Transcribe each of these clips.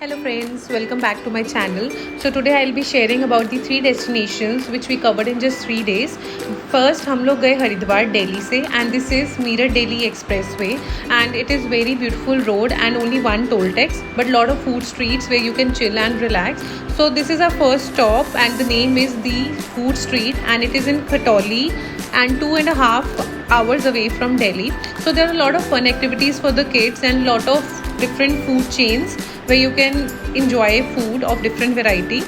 Hello friends, welcome back to my channel. So today I'll be sharing about the 3 destinations which we covered in just 3 days. First हम लोग गए हरिद्वार दिल्ली से and this is Meerut Delhi Expressway and it is very beautiful road and only one toll tax but lot of food streets where you can chill and relax. So this is our first stop and the name is the food street and it is in Khatoli and 2.5 hours away from Delhi. So there are a lot of fun activities for the kids and lot of different food chains where you can enjoy food of different variety.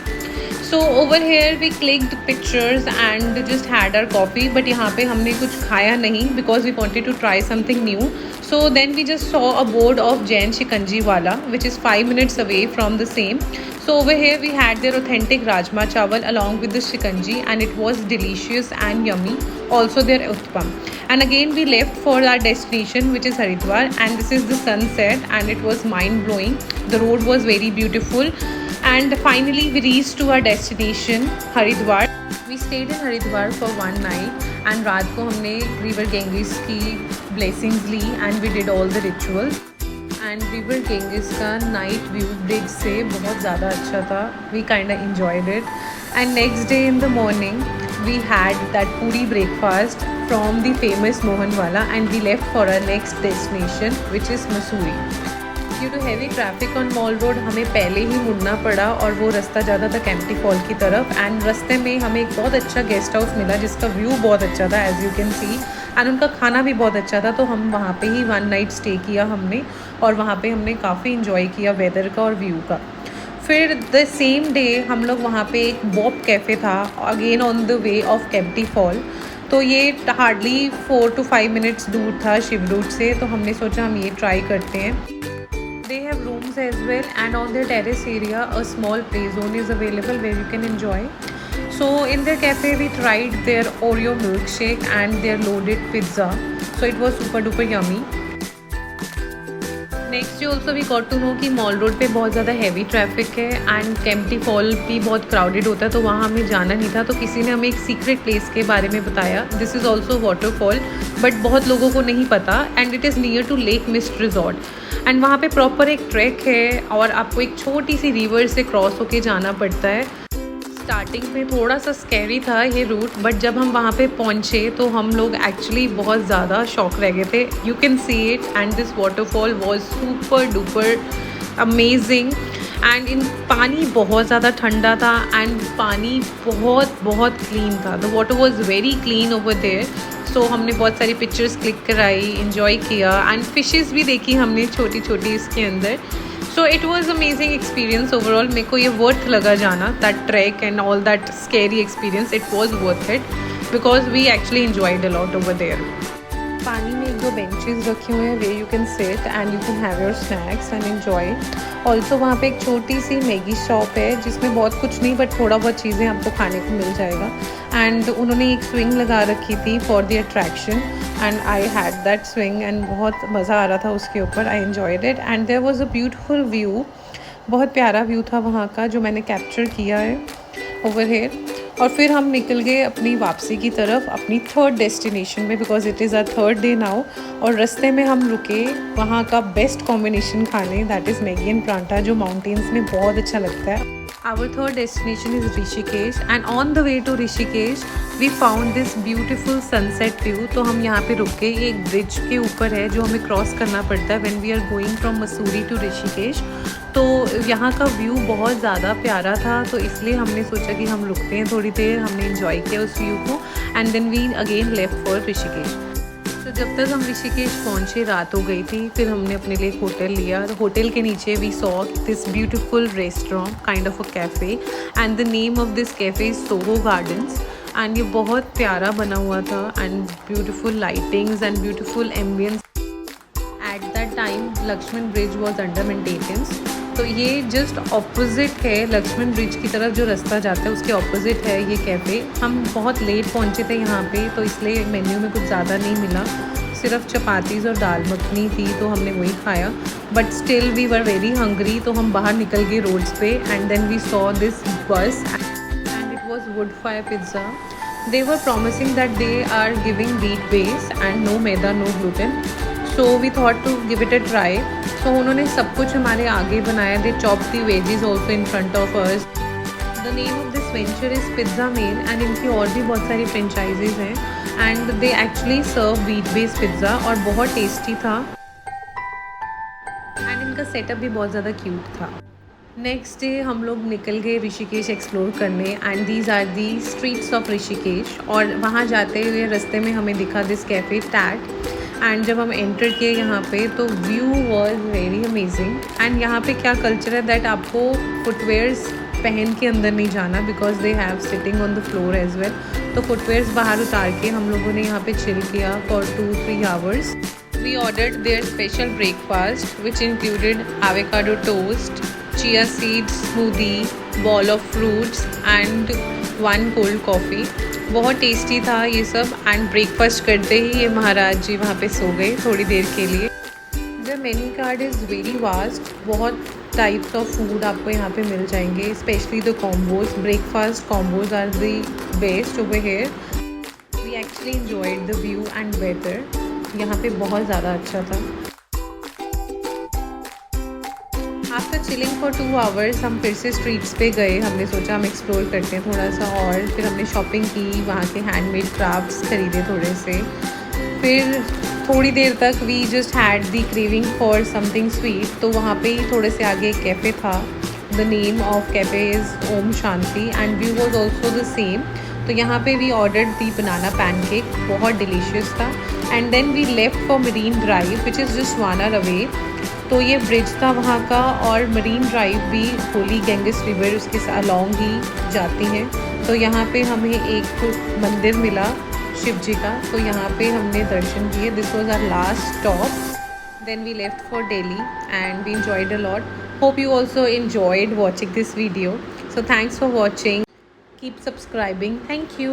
So over here we clicked pictures and just had our coffee but यहाँ पे हमने कुछ खाया नहीं because we wanted to try something new. So then we just saw a board of Jain Shikanji Wala which is 5 minutes away from the same. So over here we had their authentic Rajma Chawal along with the Shikanji and it was delicious and yummy. Also their Uttapam. And again we left for our destination which is Haridwar and this is the sunset and it was mind blowing. The road was very beautiful and finally we reached to our destination Haridwar. We stayed in Haridwar for one night and रात को हमने river Ganges की blessings Lee and we did all the rituals. And river Ganges का night view bridge से बहुत ज़्यादा अच्छा था. We kinda enjoyed it. And next day in the morning we had that puri breakfast from the famous Mohan Wala and we left for our next destination which is Mussoorie. Due to heavy traffic on Mall Road हमें पहले ही मुड़ना पड़ा और वो रास्ता ज़्यादा था Kempty fall की तरफ एंड रास्ते में हमें एक बहुत अच्छा गेस्ट हाउस मिला जिसका व्यू बहुत अच्छा था as you can see and उनका खाना भी बहुत अच्छा था तो हम वहाँ पे ही वन नाइट स्टे किया हमने और वहाँ पे हमने काफ़ी इन्जॉय किया वेदर का और व्यू का. फिर द सेम डे हम लोग वहाँ पे एक बॉब कैफ़े था again on the way of Kempty fall. तो ये हार्डली 4 to 5 मिनट्स दूर था शिव रूट से तो हमने सोचा हम ये ट्राई करते हैं. They have rooms as well and on their terrace area a small play zone is available where you can enjoy. So in their cafe we tried their Oreo milkshake and their loaded pizza. So it was super duper yummy. Next day also we got to know कि mall road पे बहुत ज़्यादा heavy traffic है and Kempty fall भी बहुत crowded होता है तो वहाँ हमें जाना नहीं था. तो किसी ने हमें एक सीक्रेट प्लेस के बारे में बताया. This is also waterfall but बहुत लोगों को नहीं पता and it is near to Lake Mist resort and वहाँ पे प्रॉपर एक ट्रैक है और आपको एक छोटी सी रिवर से क्रॉस होके जाना पड़ता है. स्टार्टिंग में थोड़ा सा स्कैरी था ये रूट बट जब हम वहाँ पे पहुँचे तो हम लोग एक्चुअली बहुत ज़्यादा शॉक रह गए थे. You can see it and this waterfall was super duper amazing and in पानी बहुत ज़्यादा ठंडा था एंड पानी बहुत बहुत क्लीन था. The water was very clean over there. So हमने बहुत सारी पिक्चर्स क्लिक कराई इन्जॉय किया एंड फिशेस भी देखी हमने छोटी छोटी इसके अंदर. So it was amazing experience overall. मेरे को ये वर्थ लगा जाना that track and all that scary experience. It was worth it because we actually enjoyed a lot over there. पानी में 1-2 बेंचेस रखे हुए हैं way you can sit and you can have your snacks and enjoy. Also वहाँ पे एक छोटी सी Maggi shop है जिसमें बहुत कुछ नहीं बट थोड़ा बहुत चीज़ें आपको खाने को मिल जाएगा एंड उन्होंने एक स्विंग लगा रखी थी for the attraction and I had that swing and बहुत मज़ा आ रहा था उसके ऊपर. I enjoyed it and there was a beautiful view. बहुत प्यारा व्यू था वहाँ का जो मैंने कैप्चर किया है ओवर हेयर. और फिर हम निकल गए अपनी वापसी की तरफ अपनी थर्ड डेस्टिनेशन में because it is a third day now. और रास्ते में हम रुके वहाँ का बेस्ट कॉम्बिनेशन खाने दैट इज़ मैगी एंड परांठा जो माउंटेन्स में बहुत अच्छा लगता है. Our third destination is Rishikesh and on the way to Rishikesh we found this beautiful sunset view. तो हम यहाँ पे रुके. ये एक ब्रिज के ऊपर है जो हमें क्रॉस करना पड़ता है when we are going from Mussoorie to Rishikesh. तो यहाँ का व्यू बहुत ज़्यादा प्यारा था तो इसलिए हमने सोचा कि हम रुकते हैं थोड़ी देर. हमने इन्जॉय किया उस व्यू को and then we again left for Rishikesh. तो जब तक हम ऋषिकेश पहुँचे रात हो गई थी. फिर हमने अपने लिए एक होटल लिया. तो होटल के नीचे we saw this beautiful restaurant kind of a cafe and the name of this cafe is Soho Gardens and ये बहुत प्यारा बना हुआ था and beautiful lightings and beautiful ambience. At that time Lakshman bridge was under maintenance. तो ये just opposite है Lakshman bridge की तरफ जो रास्ता जाता है उसके ऑपोजिट है ये कैफ़े. हम बहुत लेट पहुँचे थे यहाँ पे तो इसलिए मेन्यू में कुछ ज़्यादा नहीं मिला. सिर्फ चपातीज़ और दाल मखनी थी तो हमने वही खाया but still we were very hungry. तो हम बाहर निकल गए रोड्स पे and then we saw this bus and it was wood fire pizza. They were promising that they are giving wheat base and no maida, no gluten. So we thought to give it a try. So उन्होंने सब कुछ हमारे आगे बनाया। They chop the veggies also in front of us. The name of this venture is Pizza Man and इनकी और भी बहुत सारी फ्रेंचाइजीज़ हैं and they actually serve wheat based pizza और बहुत टेस्टी था एंड इनका सेटअप भी बहुत ज़्यादा क्यूट था। नेक्स्ट डे हम लोग निकल गए ऋषिकेश एक्सप्लोर करने and these are the streets of Rishikesh. और वहाँ जाते हुए रास्ते में हमें दिखा दिस कैफ़े टैट एंड जब हम एंटर किए यहाँ पे तो view was very amazing. And यहाँ पे क्या कल्चर है दैट आपको फुटवेयर्स पहन के अंदर नहीं जाना because they have sitting on the floor as well. तो फुटवेयर्स बाहर उतार के हम लोगों ने यहाँ पे चिल किया for 2-3 hours. We ordered their special breakfast which included avocado toast, chia seeds smoothie, ball of fruits and 1 cold coffee। बहुत टेस्टी था ये सब एंड ब्रेकफास्ट करते ही ये महाराज जी वहाँ पे सो गए थोड़ी देर के लिए। The menu card is very vast. बहुत टाइप्स ऑफ फूड आपको यहाँ पे मिल जाएंगे, specially the combos. Breakfast combos are the best over here. We actually enjoyed the view and weather. यहाँ पे बहुत ज़्यादा अच्छा था। आफ्टर चिलिंग फॉर 2 आवर्स हम फिर से स्ट्रीट्स पे गए। हमने सोचा हम एक्सप्लोर करते हैं थोड़ा सा और। फिर हमने शॉपिंग की, वहाँ के हैंडमेड क्राफ्ट्स खरीदे थोड़े से। फिर थोड़ी देर तक we just had the craving for something sweet. तो वहाँ पे ही थोड़े से आगे एक कैफ़े था। The name of cafe is Om Shanti and view was also the same. तो यहाँ पे we ordered the banana pancake, बहुत डिलीशियस था। And then we left for Marine Drive which is just 1 hour away. तो ये ब्रिज था वहाँ का और मरीन ड्राइव भी होली गैंगस रिवर उसके अलॉन्ग ही जाती हैं। तो यहाँ पे हमें एक मंदिर मिला शिव जी का, तो यहाँ पे हमने दर्शन किए। This was our last stop. Then we left for Delhi and we enjoyed a lot. Hope you also enjoyed watching this video. So thanks for watching. Keep subscribing. Thank you.